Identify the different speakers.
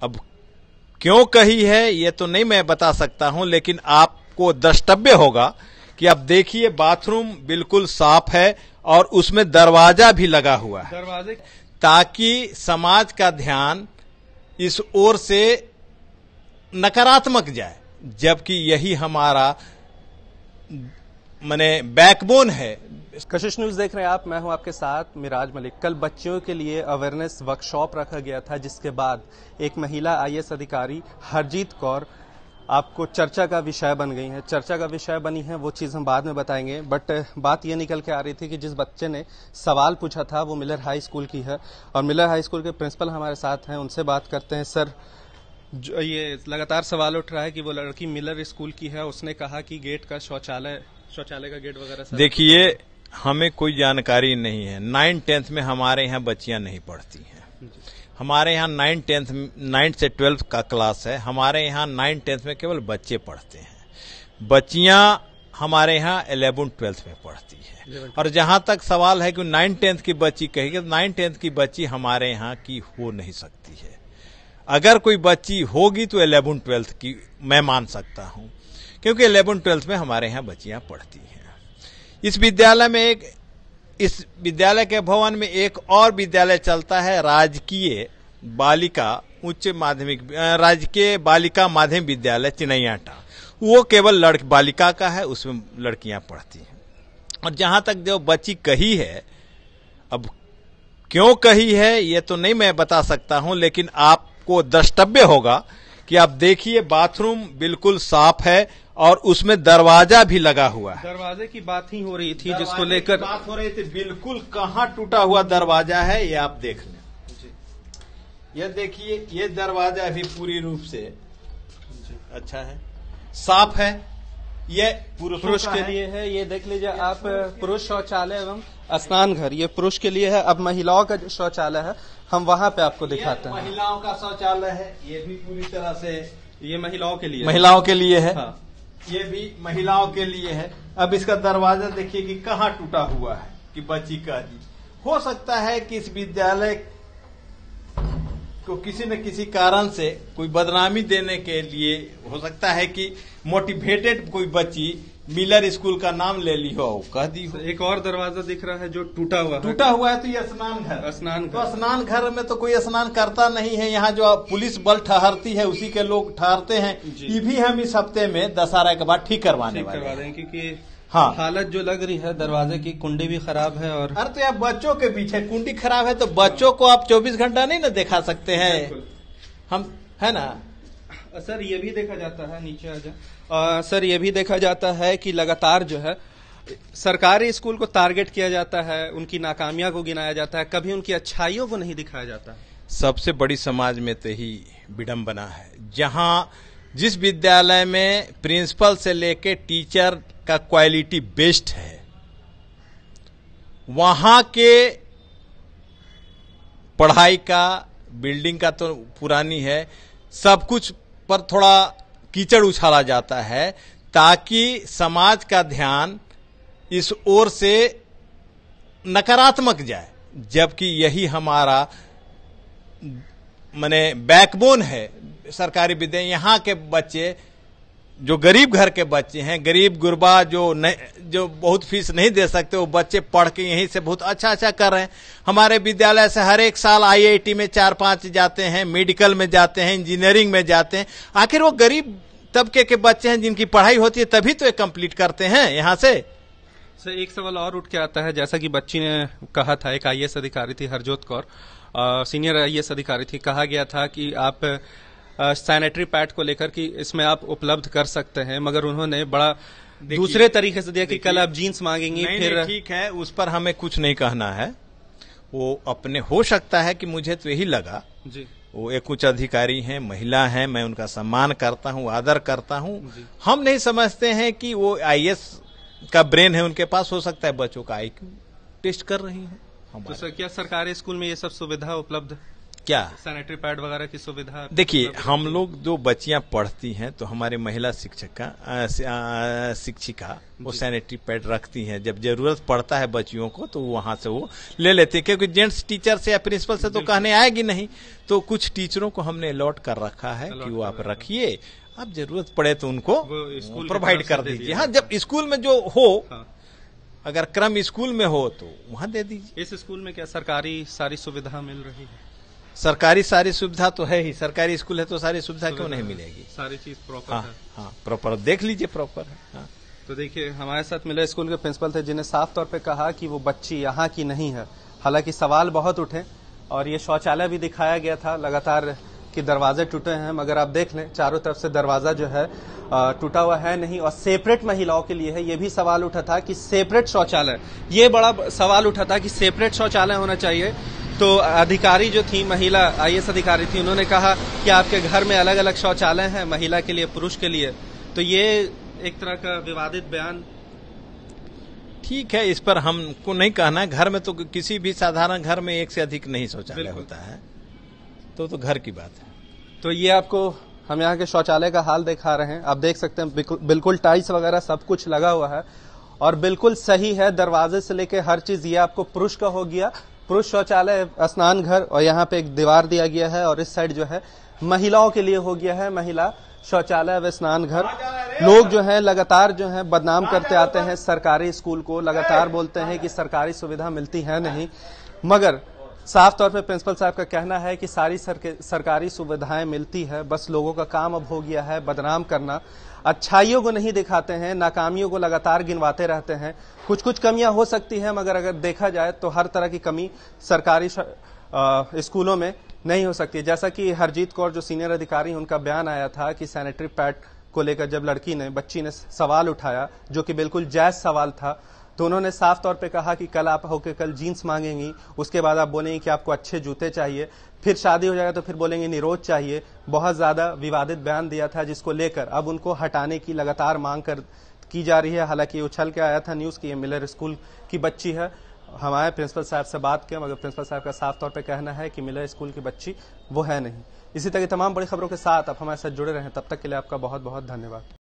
Speaker 1: अब क्यों कही है ये तो नहीं मैं बता सकता हूं, लेकिन आपको द्रष्टव्य होगा कि अब देखिए बाथरूम बिल्कुल साफ है और उसमें दरवाजा भी लगा हुआ है,
Speaker 2: दरवाजे, ताकि
Speaker 1: समाज का ध्यान इस ओर से नकारात्मक जाए, जबकि यही हमारा माने बैकबोन है।
Speaker 2: कशिश न्यूज देख रहे हैं आप, मैं हूं आपके साथ मिराज मलिक। कल बच्चों के लिए अवेयरनेस वर्कशॉप रखा गया था, जिसके बाद एक महिला आईएएस अधिकारी हरजीत कौर आपको चर्चा का विषय बन गई है। चर्चा का विषय बनी है वो चीज हम बाद में बताएंगे, बट बात ये निकल के आ रही थी कि जिस बच्चे ने सवाल पूछा था वो मिलर हाई स्कूल की है, और मिलर हाई स्कूल के प्रिंसिपल हमारे साथ हैं, उनसे बात करते हैं। सर, जो ये लगातार सवाल उठ रहा है कि वो लड़की मिलर स्कूल की है, उसने कहा कि गेट का शौचालय का गेट वगैरह।
Speaker 1: देखिए, हमें कोई जानकारी नहीं है। 9th-10th में हमारे यहाँ बच्चियां नहीं पढ़ती हैं। हमारे यहाँ 9th से 12th का क्लास है। हमारे यहाँ 9th-10th में केवल बच्चे पढ़ते हैं। बच्चियां हमारे यहाँ 11th-12th में पढ़ती है। और जहां तक सवाल है कि 9th-10th की बच्ची कहेगी, 9th-10th की बच्ची हमारे यहाँ की हो नहीं सकती है। अगर कोई बच्ची होगी तो 11th-12th की मैं मान सकता हूं, क्योंकि 11th-12th में हमारे यहाँ बच्चियां पढ़ती हैं। इस विद्यालय के भवन में एक और विद्यालय चलता है, राजकीय बालिका माध्यमिक विद्यालय चिनैयाटा। वो केवल बालिका का है, उसमें लड़कियां पढ़ती हैं। और जहां तक जो बच्ची कही है, अब क्यों कही है ये तो नहीं मैं बता सकता हूं, लेकिन आपको द्रष्टव्य होगा कि आप देखिए बाथरूम बिल्कुल साफ है और उसमें दरवाजा भी लगा हुआ है।
Speaker 2: दरवाजे की बात ही हो रही थी, जिसको लेकर
Speaker 1: बात हो रही थी। बिल्कुल कहाँ टूटा हुआ दरवाजा है ये आप देख लें। ये देखिए, ये दरवाजा भी पूरी रूप से अच्छा है, साफ है। ये पुरुष
Speaker 2: के लिए है। ये देख लीजिए आप, पुरुष शौचालय एवं स्नान घर, ये पुरुष के लिए है। अब महिलाओं का जो शौचालय है हम वहां पे आपको दिखाते हैं।
Speaker 1: महिलाओं का शौचालय है, ये भी पूरी तरह से
Speaker 2: ये महिलाओं के
Speaker 1: लिए है।
Speaker 2: हाँ।
Speaker 1: ये भी महिलाओं के लिए है। अब इसका दरवाजा देखिए कि कहाँ टूटा हुआ है, कि बच्ची का दी। हो सकता है कि इस विद्यालय को किसी न किसी कारण से कोई बदनामी देने के लिए, हो सकता है कि मोटिवेटेड कोई बच्ची मिलर स्कूल का नाम ले ली हो, कह दी हो।
Speaker 2: एक और दरवाजा दिख रहा है जो टूटा हुआ
Speaker 1: है तो ये स्नान घर। तो स्नान घर में तो कोई स्नान करता नहीं है। यहाँ जो पुलिस बल ठहरती है उसी के लोग ठहरते हैं। ये भी हम इस हफ्ते में दशहरा के बाद ठीक करवाने वाले हैं,
Speaker 2: क्योंकि
Speaker 1: हाँ,
Speaker 2: हालत जो लग रही है, दरवाजे की कुंडी भी खराब है। और
Speaker 1: अरे तो यार बच्चों के पीछे कुंडी खराब है तो बच्चों को आप 24 घंटा नहीं ना दिखा सकते हैं हम, है ना।
Speaker 2: सर, ये भी देखा जाता है, नीचे आ जाए। सर, ये भी देखा जाता है कि लगातार जो है सरकारी स्कूल को टारगेट किया जाता है, उनकी नाकामियां को गिनाया जाता है, कभी उनकी अच्छाइयों को नहीं दिखाया जाता।
Speaker 1: सबसे बड़ी समाज में तो ही विडंबना है, जहां जिस विद्यालय में प्रिंसिपल से लेके टीचर का क्वालिटी बेस्ट है, वहां के पढ़ाई का, बिल्डिंग का तो पुरानी है, सब कुछ पर थोड़ा कीचड़ उछाला जाता है, ताकि समाज का ध्यान इस ओर से नकारात्मक जाए, जबकि यही हमारा माने बैकबोन है सरकारी विद्यालय। यहाँ के बच्चे जो गरीब घर के बच्चे हैं, गरीब गुरबा जो बहुत फीस नहीं दे सकते, वो बच्चे पढ़ के यहीं से बहुत अच्छा कर रहे हैं। हमारे विद्यालय से हर एक साल IIT में 4-5 जाते हैं, मेडिकल में जाते हैं, इंजीनियरिंग में जाते हैं। आखिर वो गरीब तबके के बच्चे हैं जिनकी पढ़ाई होती है, तभी तो ये कंप्लीट करते हैं यहाँ से।
Speaker 2: सर, एक सवाल और उठ के आता है, जैसा कि बच्ची ने कहा था, एक IAS अधिकारी थी हरजोत कौर, सीनियर IAS अधिकारी थी, कहा गया था कि आप सैनिटरी पैड को लेकर कि इसमें आप उपलब्ध कर सकते हैं, मगर उन्होंने बड़ा दूसरे तरीके से दिया कि कल आप जीन्स मांगेंगी। फिर
Speaker 1: ठीक है, उस पर हमें कुछ नहीं कहना है। वो अपने, हो सकता है कि मुझे तो यही लगा
Speaker 2: जी,
Speaker 1: वो एक उच्च अधिकारी हैं, महिला हैं, मैं उनका सम्मान करता हूं, आदर करता हूं। हम नहीं समझते हैं कि वो IAS का ब्रेन है उनके पास। हो सकता है बच्चों का IQ टेस्ट कर रही है।
Speaker 2: तो सर, क्या सरकारी स्कूल में ये सब सुविधा उपलब्ध
Speaker 1: क्या
Speaker 2: सैनिटरी पैड वगैरह की सुविधा?
Speaker 1: देखिए, हम लोग जो बच्चियां पढ़ती हैं तो हमारे महिला शिक्षिका वो सैनिटरी पैड रखती हैं। जब जरूरत पड़ता है बच्चियों को तो वहां से वो ले लेते हैं, क्योंकि जेंट्स टीचर से या प्रिंसिपल से तो कहने आएगी नहीं। तो कुछ टीचरों को हमने अलॉट कर रखा है कि वो आप रखिए, अब जरूरत पड़े तो उनको प्रोवाइड कर दीजिए। हाँ, जब स्कूल में जो हो, अगर क्रम स्कूल में हो तो वहां दे दीजिए।
Speaker 2: इस स्कूल में क्या सरकारी सारी सुविधा मिल रही है?
Speaker 1: सरकारी सारी सुविधा तो है ही, सरकारी स्कूल है तो सारी सुविधा क्यों नहीं मिलेगी?
Speaker 2: सारी चीज प्रॉपर
Speaker 1: है। हाँ, प्रॉपर देख लीजिए, प्रॉपर है। हाँ।
Speaker 2: तो देखिए, हमारे साथ मिले स्कूल के प्रिंसिपल थे जिन्हें साफ तौर पे कहा कि वो बच्ची यहाँ की नहीं है। हालांकि सवाल बहुत उठे और ये शौचालय भी दिखाया गया था लगातार कि दरवाजे टूटे हैं, मगर आप देख लें चारों तरफ से दरवाजा जो है टूटा हुआ है नहीं। और सेपरेट महिलाओं के लिए है, ये भी सवाल उठा था कि सेपरेट शौचालय, ये बड़ा सवाल उठा था कि सेपरेट शौचालय होना चाहिए। तो अधिकारी जो थी, महिला आईएएस अधिकारी थी, उन्होंने कहा कि आपके घर में अलग अलग शौचालय हैं, महिला के लिए, पुरुष के लिए। तो ये एक तरह का विवादित बयान।
Speaker 1: ठीक है, इस पर हमको नहीं कहना। घर में तो किसी भी साधारण घर में एक से अधिक नहीं शौचालय होता है, तो घर की बात है।
Speaker 2: तो ये आपको हम यहाँ के शौचालय का हाल दिखा रहे हैं। आप देख सकते हैं बिल्कुल टाइल्स वगैरह सब कुछ लगा हुआ है और बिल्कुल सही है, दरवाजे से लेके हर चीज। ये आपको पुरुष का हो गया, पुरुष शौचालय, स्नान घर, और यहाँ पे एक दीवार दिया गया है। और इस साइड जो है महिलाओं के लिए हो गया है, महिला शौचालय व स्नान घर। लोग जो है लगातार जो है बदनाम करते आते हैं सरकारी स्कूल को, लगातार बोलते हैं कि सरकारी सुविधा मिलती है नहीं, मगर साफ तौर पे प्रिंसिपल साहब का कहना है कि सारी सरकारी सुविधाएं मिलती है, बस लोगों का काम अब हो गया है बदनाम करना। अच्छाइयों को नहीं दिखाते हैं, नाकामियों को लगातार गिनवाते रहते हैं। कुछ कुछ कमियां हो सकती हैं, मगर अगर देखा जाए तो हर तरह की कमी सरकारी स्कूलों में नहीं हो सकती। जैसा कि हरजीत कौर जो सीनियर अधिकारी, उनका बयान आया था कि सैनिटरी पैड को लेकर जब बच्ची ने सवाल उठाया, जो कि बिल्कुल जायज सवाल था, तो उन्होंने साफ तौर पे कहा कि कल आप होके कल जीन्स मांगेंगी, उसके बाद आप बोलेंगे कि आपको अच्छे जूते चाहिए, फिर शादी हो जाएगा तो फिर बोलेंगे निरोध चाहिए। बहुत ज्यादा विवादित बयान दिया था, जिसको लेकर अब उनको हटाने की लगातार मांग की जा रही है। हालांकि उछल के आया था न्यूज की ये मिलर स्कूल की बच्ची है। हमारे प्रिंसिपल साहब से बात किया, मगर प्रिंसिपल साहब का साफ तौर पे कहना है कि मिलर स्कूल की बच्ची वो है नहीं। इसी तरह की तमाम बड़ी खबरों के साथ आप हमारे साथ जुड़े रहें। तब तक के लिए आपका बहुत बहुत धन्यवाद।